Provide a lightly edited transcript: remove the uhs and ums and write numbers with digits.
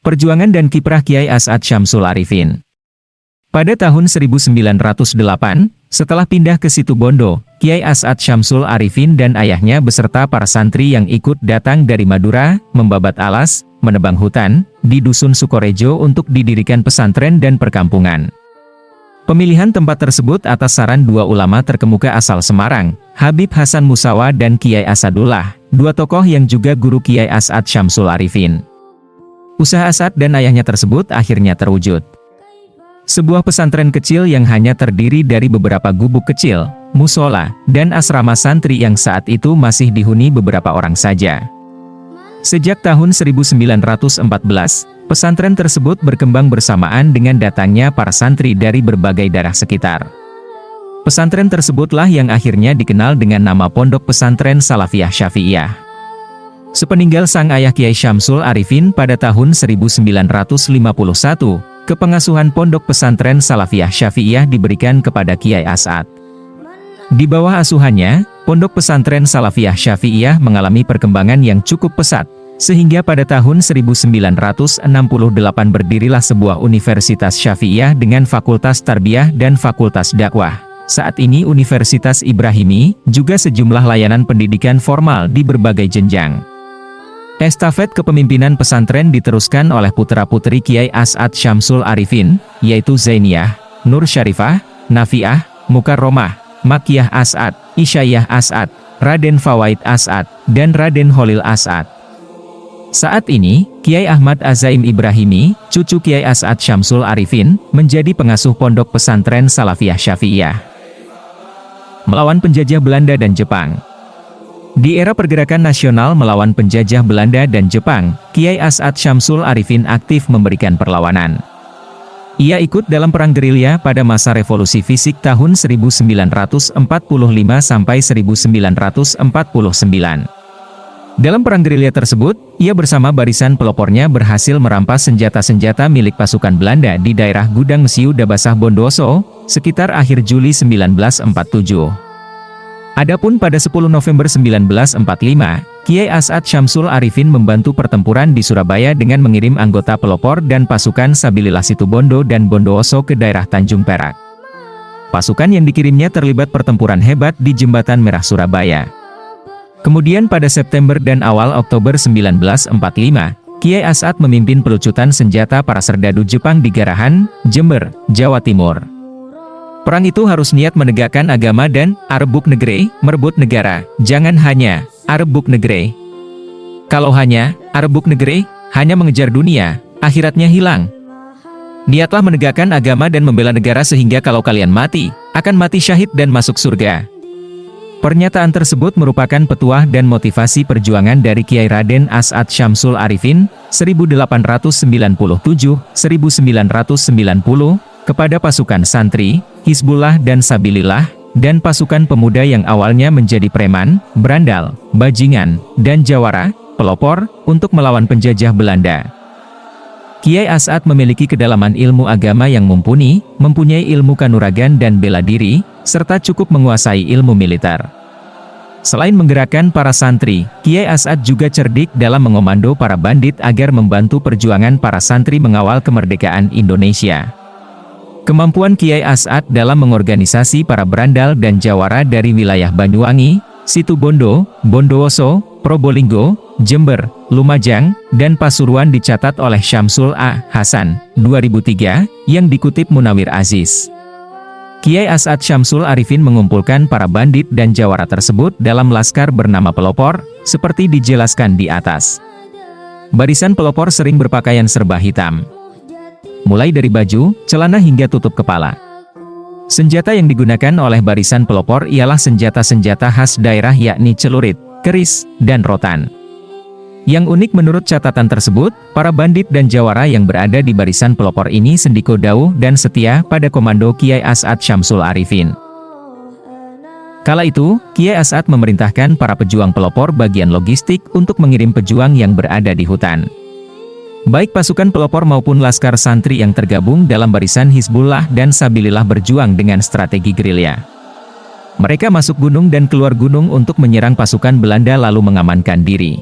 Perjuangan dan kiprah Kiai As'ad Syamsul Arifin. Pada tahun 1908, setelah pindah ke Situbondo, Kiai As'ad Syamsul Arifin dan ayahnya beserta para santri yang ikut datang dari Madura, membabat alas, menebang hutan, di Dusun Sukorejo untuk didirikan pesantren dan perkampungan. Pemilihan tempat tersebut atas saran dua ulama terkemuka asal Semarang, Habib Hasan Musawa dan Kiai Asadullah, dua tokoh yang juga guru Kiai As'ad Syamsul Arifin. Usaha As'ad dan ayahnya tersebut akhirnya terwujud. Sebuah pesantren kecil yang hanya terdiri dari beberapa gubuk kecil, musola, dan asrama santri yang saat itu masih dihuni beberapa orang saja. Sejak tahun 1914, pesantren tersebut berkembang bersamaan dengan datangnya para santri dari berbagai daerah sekitar. Pesantren tersebutlah yang akhirnya dikenal dengan nama Pondok Pesantren Salafiyah Syafi'iyah. Sepeninggal sang ayah Kiai Syamsul Arifin pada tahun 1951, kepengasuhan Pondok Pesantren Salafiyah Syafi'iyah diberikan kepada Kiai As'ad. Di bawah asuhannya, Pondok Pesantren Salafiyah Syafi'iyah mengalami perkembangan yang cukup pesat, sehingga pada tahun 1968 berdirilah sebuah Universitas Syafi'iyah dengan Fakultas Tarbiyah dan Fakultas Dakwah. Saat ini Universitas Ibrahimi, juga sejumlah layanan pendidikan formal di berbagai jenjang. Estafet kepemimpinan pesantren diteruskan oleh putra-putri Kiai As'ad Syamsul Arifin, yaitu Zainiyah, Nur Syarifah, Nafiah, Mukarromah, Makiyah As'ad, Isyayah As'ad, Raden Fawaid As'ad, dan Raden Holil As'ad. Saat ini, Kiai Ahmad Azaim Ibrahimi, cucu Kiai As'ad Syamsul Arifin, menjadi pengasuh Pondok Pesantren Salafiyah Syafi'iyah. Melawan penjajah Belanda dan Jepang. Di era pergerakan nasional melawan penjajah Belanda dan Jepang, Kiai As'ad Syamsul Arifin aktif memberikan perlawanan. Ia ikut dalam perang gerilya pada masa revolusi fisik tahun 1945 sampai 1949. Dalam perang gerilya tersebut, ia bersama barisan pelopornya berhasil merampas senjata-senjata milik pasukan Belanda di daerah Gudang Mesiu Dabasah Bondowoso, sekitar akhir Juli 1947. Adapun pada 10 November 1945, Kiai As'ad Syamsul Arifin membantu pertempuran di Surabaya dengan mengirim anggota pelopor dan pasukan Sabilillah Situbondo dan Bondowoso ke daerah Tanjung Perak. Pasukan yang dikirimnya terlibat pertempuran hebat di Jembatan Merah Surabaya. Kemudian pada September dan awal Oktober 1945, Kiai As'ad memimpin pelucutan senjata para serdadu Jepang di Garahan, Jember, Jawa Timur. Perang itu harus niat menegakkan agama dan arebuk negeri, merebut negara, jangan hanya arebuk negeri. Kalau hanya arebuk negeri, hanya mengejar dunia, akhiratnya hilang. Niatlah menegakkan agama dan membela negara sehingga kalau kalian mati, akan mati syahid dan masuk surga. Pernyataan tersebut merupakan petuah dan motivasi perjuangan dari Kiai Raden As'ad Syamsul Arifin, 1897–1990, kepada pasukan santri, Hizbullah dan Sabilillah, dan pasukan pemuda yang awalnya menjadi preman, berandal, bajingan, dan jawara, pelopor, untuk melawan penjajah Belanda. Kiai As'ad memiliki kedalaman ilmu agama yang mumpuni, mempunyai ilmu kanuragan dan bela diri, serta cukup menguasai ilmu militer. Selain menggerakkan para santri, Kiai As'ad juga cerdik dalam mengomando para bandit agar membantu perjuangan para santri mengawal kemerdekaan Indonesia. Kemampuan Kiai As'ad dalam mengorganisasi para berandal dan jawara dari wilayah Banyuwangi, Situbondo, Bondowoso, Probolinggo, Jember, Lumajang, dan Pasuruan dicatat oleh Syamsul A. Hasan, 2003, yang dikutip Munawir Aziz. Kiai As'ad Syamsul Arifin mengumpulkan para bandit dan jawara tersebut dalam laskar bernama pelopor, seperti dijelaskan di atas. Barisan pelopor sering berpakaian serba hitam, mulai dari baju, celana hingga tutup kepala. Senjata yang digunakan oleh barisan pelopor ialah senjata-senjata khas daerah yakni celurit, keris, dan rotan. Yang unik menurut catatan tersebut, para bandit dan jawara yang berada di barisan pelopor ini sendiko dauh dan setia pada komando Kiai As'ad Syamsul Arifin. Kala itu, Kiai As'ad memerintahkan para pejuang pelopor bagian logistik untuk mengirim pejuang yang berada di hutan. Baik pasukan pelopor maupun laskar santri yang tergabung dalam barisan Hizbullah dan Sabilillah berjuang dengan strategi gerilya. Mereka masuk gunung dan keluar gunung untuk menyerang pasukan Belanda lalu mengamankan diri.